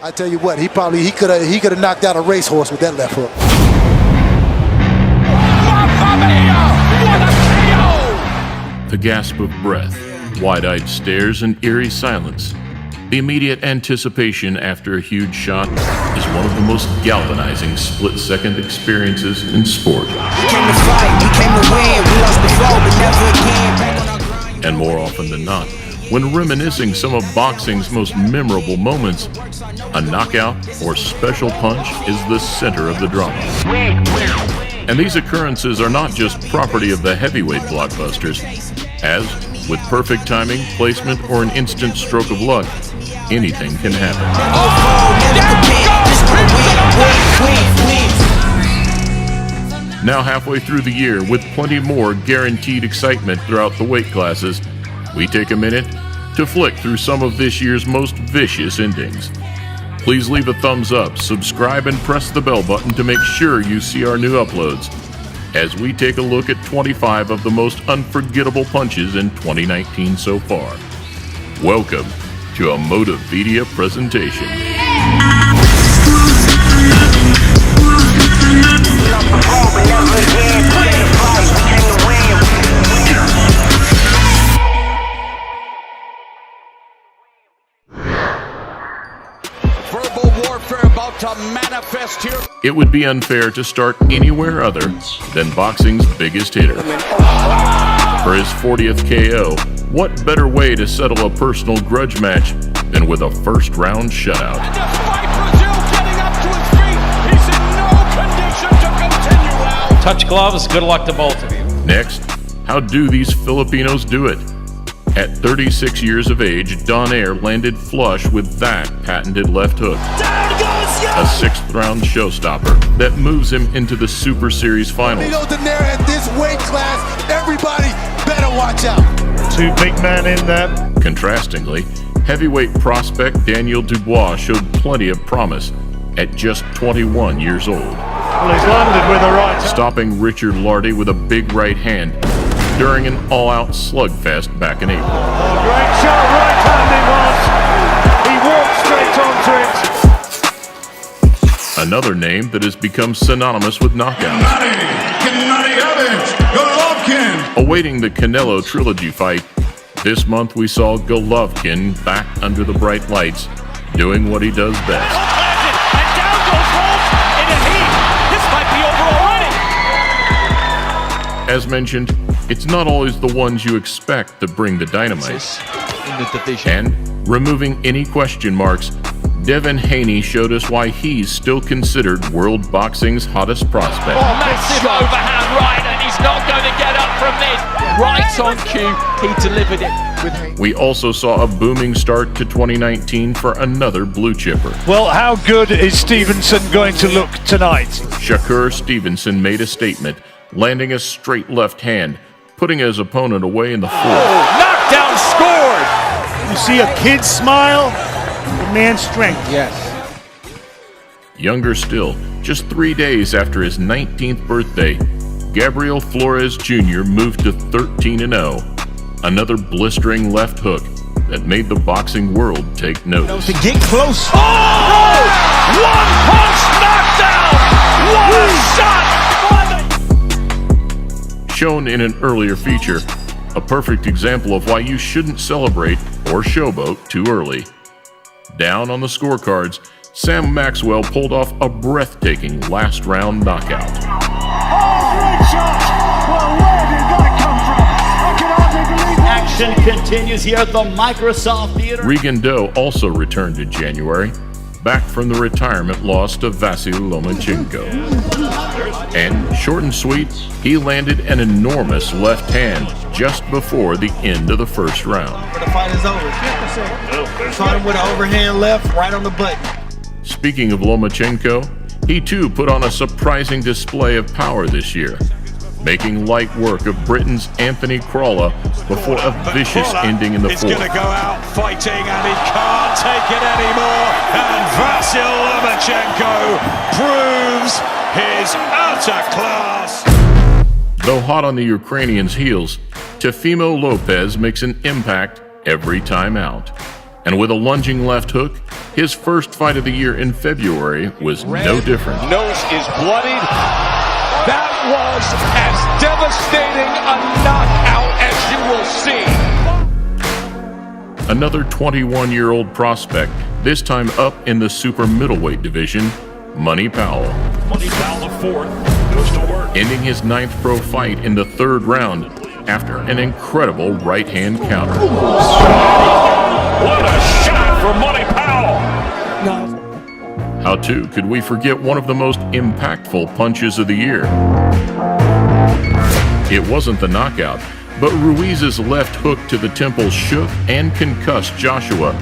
I tell you what, he could have knocked out a racehorse with that left hook. The gasp of breath, wide-eyed stares, and eerie silence. The immediate anticipation after a huge shot is one of the most galvanizing split-second experiences in sport. And more often than not, when reminiscing some of boxing's most memorable moments, a knockout or special punch is the center of the drama. And these occurrences are not just property of the heavyweight blockbusters, as, with perfect timing, placement, or an instant stroke of luck, anything can happen. Now halfway through the year, with plenty more guaranteed excitement throughout the weight classes, we take a minute to flick through some of this year's most vicious endings. Please leave a thumbs up, subscribe, and press the bell button to make sure you see our new uploads as we take a look at 25 of the most unforgettable punches in 2019 so far. Welcome to a Motivedia presentation. Verbal warfare about to manifest here. It would be unfair to start anywhere other than boxing's biggest hitter. For his 40th KO, what better way to settle a personal grudge match than with a first-round shutout? Despite Brazil getting up to his feet, he's in no condition to continue out. Touch gloves, good luck to both of you. Next, how do these Filipinos do it? At 36 years of age, Donaire landed flush with that patented left hook. A sixth-round showstopper that moves him into the Super Series finals. Donaire at this weight class, everybody better watch out. Two big men in there. Contrastingly, heavyweight prospect Daniel Dubois showed plenty of promise at just 21 years old. Well, he's landed with a right. Stopping Richard Lardy with a big right hand during an all-out slugfest back in April. Oh, great shot, right hand he was. He walked straight onto it. Another name that has become synonymous with knockouts. Awaiting the Canelo Trilogy fight, this month we saw Golovkin back under the bright lights, doing what he does best. And down goes Wolf in a heat. This might be over already. As mentioned, it's not always the ones you expect that bring the dynamite. In the division. And, removing any question marks, Devin Haney showed us why he's still considered world boxing's hottest prospect. Massive overhand right, and he's not going to get up from this. Right on cue, he delivered it with Haney. We also saw a booming start to 2019 for another blue chipper. Well, how good is Stevenson going to look tonight? Shakur Stevenson made a statement, landing a straight left hand, putting his opponent away in the fourth. Knockdown scored. You see a kid smile, the man's strength. Yes. Younger still, just 3 days after his 19th birthday, Gabriel Flores Jr. moved to 13-0. Another blistering left hook that made the boxing world take notice. To get close. Oh! One punch knockdown! What a shot! Shown in an earlier feature, a perfect example of why you shouldn't celebrate or showboat too early. Down on the scorecards, Sam Maxwell pulled off a breathtaking last-round knockout. Action continues here at the Microsoft Theater. Regan Doe also returned in January, back from the retirement loss to Vasyl Lomachenko. And short and sweet, he landed an enormous left hand just before the end of the first round. The fight is over. Caught him with an overhand left right on the button. Speaking of Lomachenko, he too put on a surprising display of power this year, making light work of Britain's Anthony Crawler before a vicious ending in the fourth. He's going to go out fighting and he can't take it anymore. And Vasyl Lomachenko proves his utter class. Though hot on the Ukrainians' heels, Teofimo Lopez makes an impact every time out. And with a lunging left hook, his first fight of the year in February was no different. Nose is bloodied. That was as devastating a knockout as you will see. Another 21-year-old prospect, this time up in the super middleweight division, Money Powell. Money Powell, the fourth, goes to work. Ending his 9th pro fight in the 3rd round after an incredible right-hand counter. What a shot from Money Powell! How too could we forget one of the most impactful punches of the year? It wasn't the knockout, but Ruiz's left hook to the temple shook and concussed Joshua,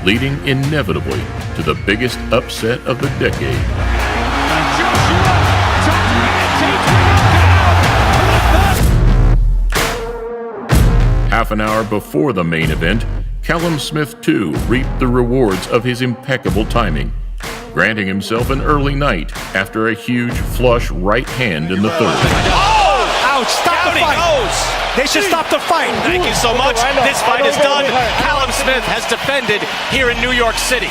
leading inevitably to the biggest upset of the decade. Half an hour before the main event, Callum Smith too reaped the rewards of his impeccable timing, granting himself an early night after a huge flush right hand in the 3rd. Ouch, stop the fight. They should stop the fight. Thank you so much. This fight is done. Callum Smith has defended here in New York City.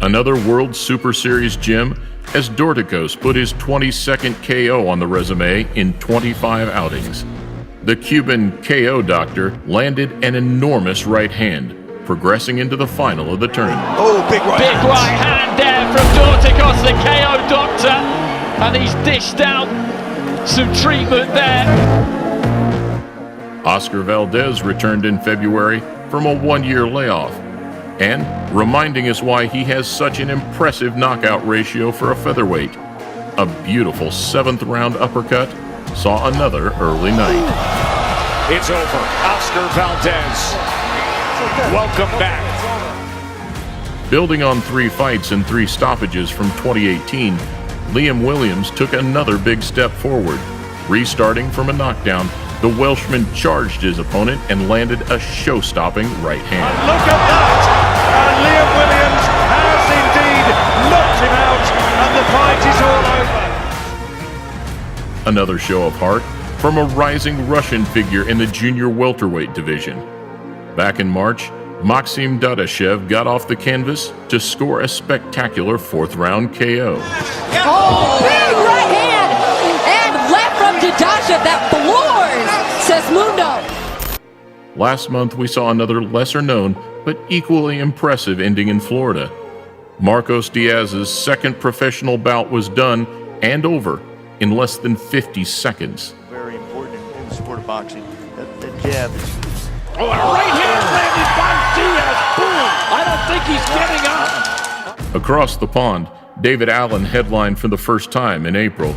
Another World Super Series gem as Dorticos put his 22nd KO on the resume in 25 outings. The Cuban KO doctor landed an enormous right hand, progressing into the final of the tournament. Oh, big right Big right hand there from Dorticos, the KO doctor, and he's dished out some treatment there. Oscar Valdez returned in February from a 1-year layoff, and reminding us why he has such an impressive knockout ratio for a featherweight. A beautiful 7th round uppercut saw another early night. It's over. Oscar Valdez, welcome back. Building on 3 fights and 3 stoppages from 2018, Liam Williams took another big step forward. Restarting from a knockdown, the Welshman charged his opponent and landed a show-stopping right hand. Look at that! And Liam Williams has indeed knocked him out, and the fight is all over. Another show of heart from a rising Russian figure in the junior welterweight division. Back in March, Maxim Dadashev got off the canvas to score a spectacular 4th round KO. Oh, big right hand and left from Dadashev that floors Sesmundo. Last month, we saw another lesser-known but equally impressive ending in Florida. Marcos Diaz's 2nd professional bout was done and over in less than 50 seconds. Very important in the sport of boxing. That jab is... Oh, a right hand landed by Diaz. Boom! I don't think he's getting up. Across the pond, David Allen headlined for the first time in April,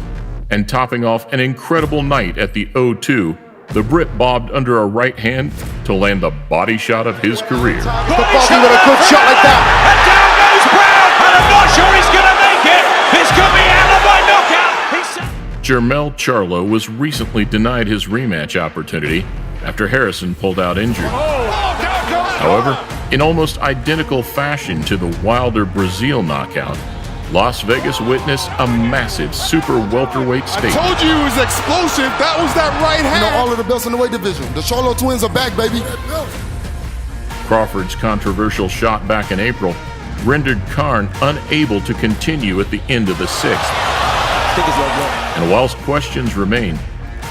and topping off an incredible night at the O2, the Brit bobbed under a right hand to land the body shot of his career. Bobby with a good shot like that. And down goes Brown, and I'm not sure he's going to make it. This could be Allen by knockout. Jermell Charlo was recently denied his rematch opportunity after Harrison pulled out injured. However, in almost identical fashion to the Wilder Brazil knockout, Las Vegas witnessed a massive super welterweight statement. I told you it was explosive. That was that right hand. You know, all of the belts in the weight division. The Charlo twins are back, baby. Crawford's controversial shot back in April rendered Karn unable to continue at the end of the 6th. And whilst questions remain,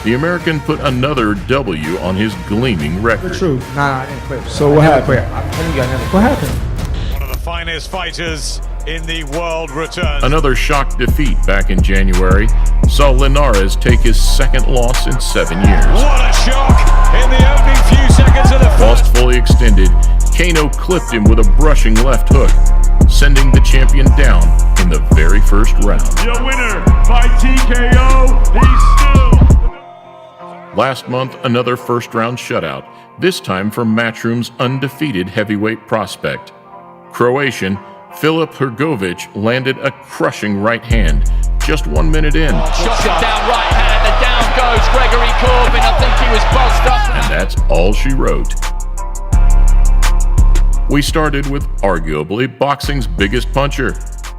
the American put another W on his gleaming record. True. Nah, I didn't quit. So what happened? I'm telling you, I never quit. What happened? One of the finest fighters in the world returns. Another shock defeat back in January saw Linares take his 2nd loss in 7 years. What a shock in the opening few seconds of the first. Whilst fully extended, Kano clipped him with a brushing left hook, sending the champion down in the very first round. Your winner by TKO, he's still... Last month, another first-round shutout, this time from Matchroom's undefeated heavyweight prospect. Croatian Filip Hrgović landed a crushing right hand just 1 minute in. Shots it down right hand, and down goes Gregory Corbin. I think he was buzzed up. And that's all she wrote. We started with arguably boxing's biggest puncher,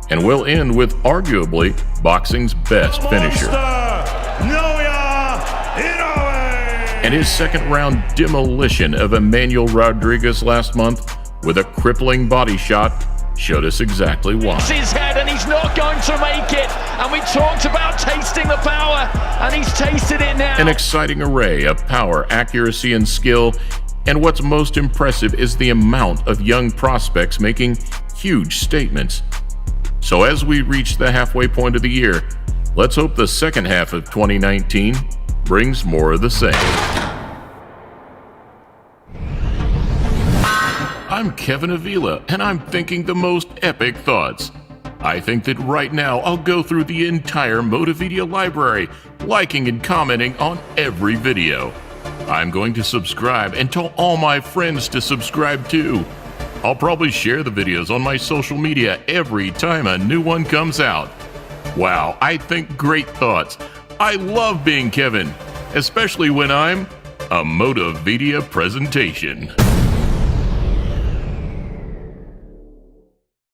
and we'll end with arguably boxing's best finisher. And his 2nd round demolition of Emmanuel Rodriguez last month with a crippling body shot showed us exactly why. It's his head and he's not going to make it. And we talked about tasting the power, and he's tasted it now. An exciting array of power, accuracy, and skill. And what's most impressive is the amount of young prospects making huge statements. So as we reach the halfway point of the year, let's hope the second half of 2019 brings more of the same. I'm Kevin Avila, and I'm thinking the most epic thoughts. I think that right now I'll go through the entire Motivedia library, liking and commenting on every video. I'm going to subscribe and tell all my friends to subscribe too. I'll probably share the videos on my social media every time a new one comes out. Wow, I think great thoughts. I love being Kevin, especially when I'm a Motivedia presentation.